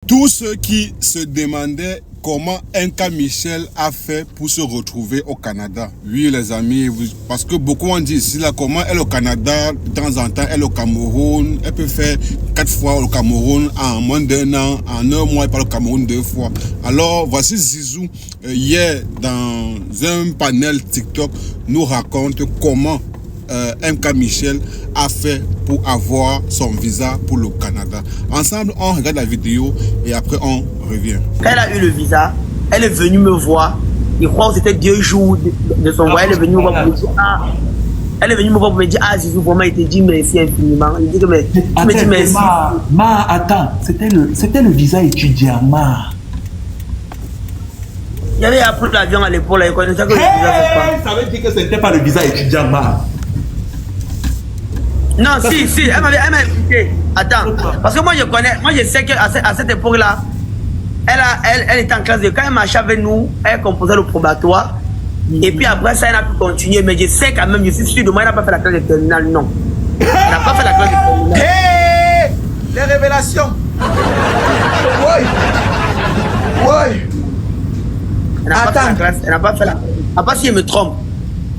Tous ceux qui se demandaient comment Nka Michel a fait pour se retrouver au Canada. Oui, les amis, parce que beaucoup ont dit ici, là, comment elle est au Canada, de temps en temps, elle est au Cameroun, elle peut faire 4 fois au Cameroun en moins d'1 an, en 1 mois, elle parle au Cameroun 2 fois. Alors, voici Zizou, hier, dans un panel TikTok, nous raconte comment Nka Michel a fait pour avoir son visa pour le Canada. Ensemble, on regarde la vidéo et après on revient. Quand elle a eu le visa, elle est venue me voir. Je crois que c'était 2 jours de son voyage. Elle est venue me voir pour me dire elle est venue me voir pour me dire Zizou, vraiment, il te dit merci infiniment. Il dit que mais tu me dis merci. Attends, c'était le visa étudiant, Il y avait appris l'avion à l'épaule, il connaissait que le visa c'est pas. Ça veut dire que ce n'était pas le visa étudiant, Non, si, elle m'a expliqué. Attends, parce que moi je sais qu'à cette époque-là, elle était en classe de quand elle marchait avec nous, elle composait le probatoire. Et puis après ça, elle a pu continuer. Mais je sais quand même, je suis sûr de moi, elle n'a pas fait la classe de terminale, non. Elle n'a pas fait la classe de terminale. Hey, les révélations. Ouais. Elle n'a pas fait la classe, elle n'a pas fait la classe. À part si elle me trompe.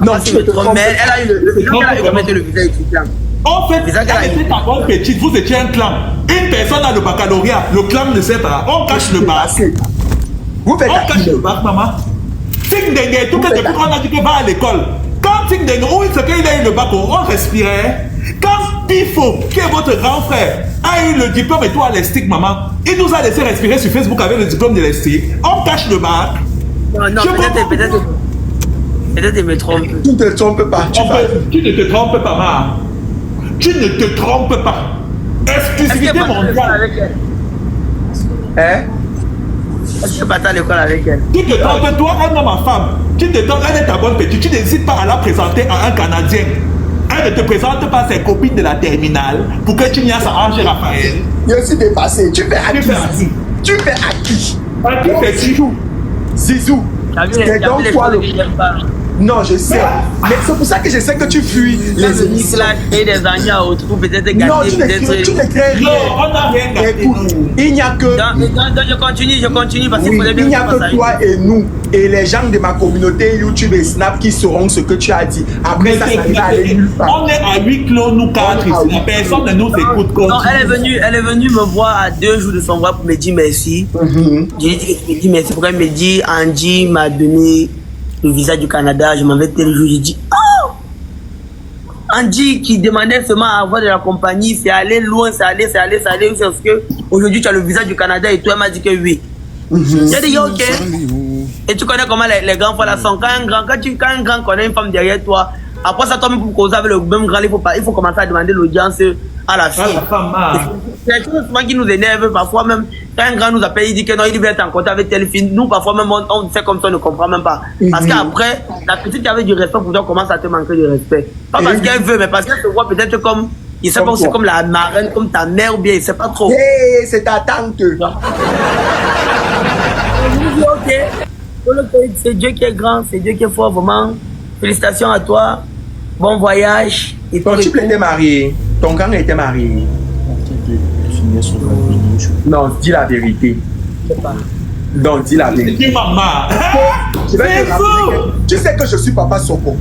Non, tu me trompes. Mais elle a eu le visa étudiant. En fait, elle était encore petite, vous étiez un clan. Une personne a le baccalauréat, le clan ne sait pas. On cache le bac. Vous faites on cache le bac, maman. Ting Dengue, tout depuis qu'on a dit qu'il va à l'école. Quand Ting Dengue, où il a eu le bac, on respirait. Quand Pifo, qui est votre grand frère, a eu le diplôme et toi à l'ESTIC, maman, il nous a laissé respirer sur Facebook avec le diplôme de l'ESTIC. On cache le bac. Non, peut-être il me trompe. Tu ne te trompes pas. Tu ne te trompes pas, maman. Tu ne te trompes pas. Exclusivité mondiale. Hein? Est-ce que tu à l'école avec elle? Tu te trompes, toi, un homme en femme. Tu te trompes, elle est ta bonne petite. Tu n'hésites pas à la présenter à un Canadien. Elle ne te présente pas ses copines de la terminale pour que tu n'y as à Ange Raphaël. Je suis dépassé. Tu fais à qui? Tu fais à qui? À qui fais Zizou? Zizou. C'est donc toi le... Non, je sais. Mais c'est pour ça que je sais que tu fuis les émissions. Et des agnats autour, peut-être gâtés. Non, tu ne crées rien. Non, on n'a rien gâté. Écoute, il n'y a que... Je continue parce qu'il faudrait bien... Il n'y a que toi et nous et les gens de ma communauté YouTube et Snap qui sauront ce que tu as dit. Après ça va aller nulle part. On est à 8 clos, nous 4 ici. La personne ne nous écoute pas. Non, elle est venue me voir à 2 jours de son voyage pour me dire merci. Je lui ai dit que je me dis merci. Pourquoi elle me dit Angie m'a donné le visa du Canada, je m'en vais tel jour, j'ai dit oh! Angie qui demandait seulement à avoir de la compagnie, c'est aller loin, c'est aller, parce que aujourd'hui tu as le visa du Canada et toi elle m'a dit que oui. J'ai dit ok. Et tu connais comment les grands fois là sont, quand un grand connaît une femme derrière toi, après ça toi même pour causer avec le même grand, il faut commencer à demander l'audience à la fille. C'est quelque chose qui nous énerve parfois même. Quand un grand nous appelle, il dit que non, il veut être en contact avec telle fille. Nous, parfois même, on fait comme ça, on ne comprend même pas. Parce qu'après, la petite qui avait du respect pour toi commence à te manquer de respect. Pas parce qu'elle veut, mais parce qu'elle se voit peut-être comme, il ne sait pas, c'est comme la marraine, comme ta mère ou bien, il ne sait pas trop. Hey, c'est ta tante. Ok. C'est Dieu qui est grand, c'est Dieu qui est fort, vraiment. Félicitations à toi. Bon voyage. Et ton couple était marié. Ton gang était marié. Non, dis la vérité. Je sais pas. Non, dis la vérité. Dis maman. Tu sais que je suis Papa Soko.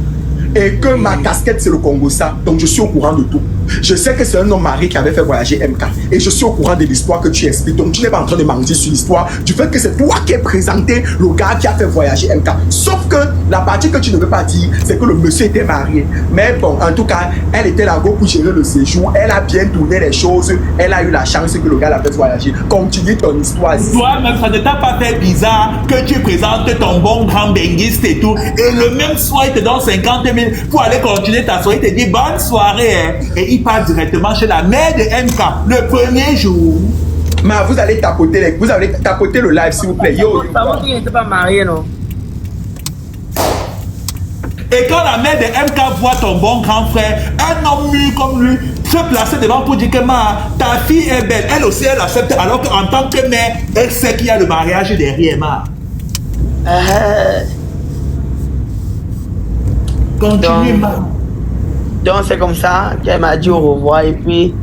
Et que ma casquette c'est le Congo-Ça. Donc je suis au courant de tout. Je sais que c'est un homme marié qui avait fait voyager MK. Et je suis au courant de l'histoire que tu expliques. Donc tu n'es pas en train de mentir sur l'histoire du fait que c'est toi qui as présenté le gars qui a fait voyager MK. Sauf que la partie que tu ne veux pas dire, c'est que le monsieur était marié. Mais bon, en tout cas, elle était là-bas pour gérer le séjour. Elle a bien tourné les choses. Elle a eu la chance que le gars l'a fait voyager. Continue ton histoire. Toi-même, ça ne t'a pas fait bizarre que tu présentes ton bon grand benguiste et tout. Et le même soir, il te donne 50 000 pour aller continuer ta soirée. Il te dit bonne soirée. Hein. Et il part directement chez la mère de MK le premier jour. Mais vous allez tapoter, vous allez tapoter le live s'il vous plaît. Yo. Ça montre qu'il n'était pas marié, non? Et quand la mère de MK voit ton bon grand frère, un homme mûr comme lui, se placer devant pour dire que ta fille est belle, elle aussi elle accepte, alors qu'en tant que mère, elle sait qu'il y a le mariage derrière ma. Continue, ma. Donc c'est comme ça qu'elle m'a dit au revoir et puis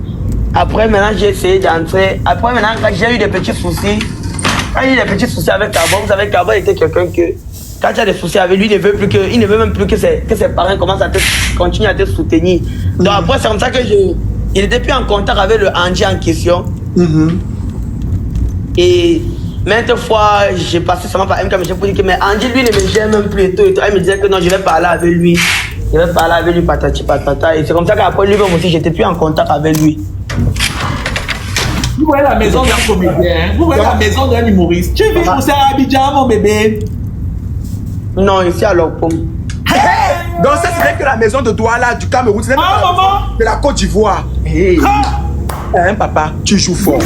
Après, maintenant, j'ai essayé d'entrer. Après, maintenant, quand j'ai eu des petits soucis, avec Carbon, vous savez, Carbon était quelqu'un que, quand tu as des soucis avec lui, il ne veut même plus que ses parents commencent à continuer à te soutenir. Donc après, c'est comme ça que il n'était plus en contact avec le Andy en question. Et maintes fois, j'ai passé seulement par MK, mais j'ai pour dire que mais Andy, lui, ne me gère même plus et tout. Elle me disait que non, je vais parler avec lui. Patati patata. Et c'est comme ça qu'après lui-même aussi, j'étais plus en contact avec lui. Vous voyez la maison d'un comédien, vous voyez la maison d'un humoriste. Tu vis pour ça à Abidjan, mon bébé? Non, ici à Lopom. Donc ça serait que la maison de Douala du Cameroun, c'est maman, de la Côte d'Ivoire. Hey. Hein, papa, tu joues fort.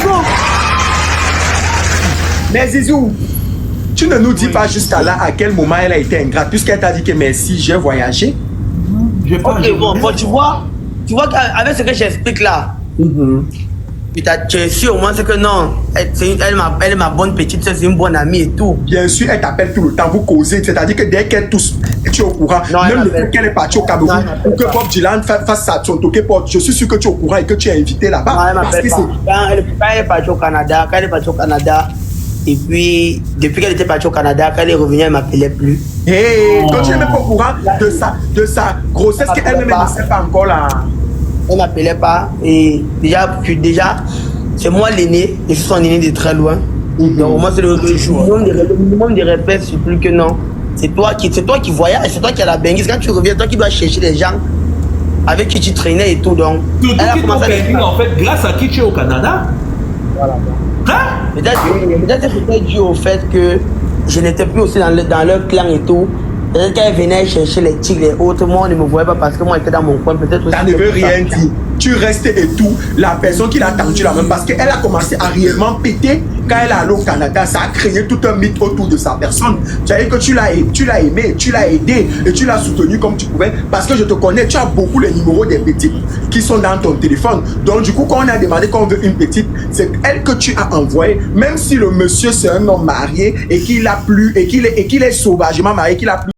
Mais Zizou, tu ne nous dis pas jusqu'à là à quel moment elle a été ingrate, puisqu'elle t'a dit que merci, j'ai voyagé. Ok, bon, tu vois qu'avec ce que j'explique là, tu es sûr au moins c'est que non, elle est ma bonne petite soeur, c'est une bonne amie et tout. Bien sûr, elle t'appelle tout le temps, vous causez, c'est-à-dire que dès qu'elle tousse, tu es au courant. Non, même le fait qu'elle est partie au Cameroun, ou que Bob Dylan fasse son toqué port, je suis sûr que tu es au courant et que tu es invité là-bas. Non, elle m'appelle pas. Quand elle est partie au Canada, et puis depuis qu'elle était partie au Canada, quand elle est revenue, elle ne m'appelait plus. Hey, quand tu n'es même pas au courant de sa grossesse, qu'elle-même ne sait pas encore là. Elle ne m'appelait pas. Et déjà c'est moi l'aîné, je suis son aîné de très loin. Donc moi c'est le minimum de respect, c'est plus que non. C'est toi qui voyage, c'est toi qui as la benguise. Quand tu reviens, toi qui dois chercher les gens avec qui tu traînais et tout. Donc, elle a commencé à en fait, grâce à qui tu es au Canada. Voilà. Hein? Peut-être que c'était dû au fait que je n'étais plus aussi dans leur clan et tout. Peut-être qu'elle venait chercher les tigres et autres, moi on ne me voyait pas parce que moi j'étais dans mon coin. Peut-être aussi. Ça ne veut rien dire. Tu restes et tout. La personne qui l'a attendu la même parce qu'elle a commencé à réellement péter quand elle est allée au Canada. Ça a créé tout un mythe autour de sa personne. Tu as dit que tu l'as aimé, tu l'as aidé et tu l'as soutenu comme tu pouvais. Parce que je te connais, tu as beaucoup les numéros des petites qui sont dans ton téléphone. Donc du coup, quand on a demandé qu'on veut une petite, c'est elle que tu as envoyée. Même si le monsieur c'est un homme marié et qu'il a plu et qu'il est sauvagement marié, qu'il a plu.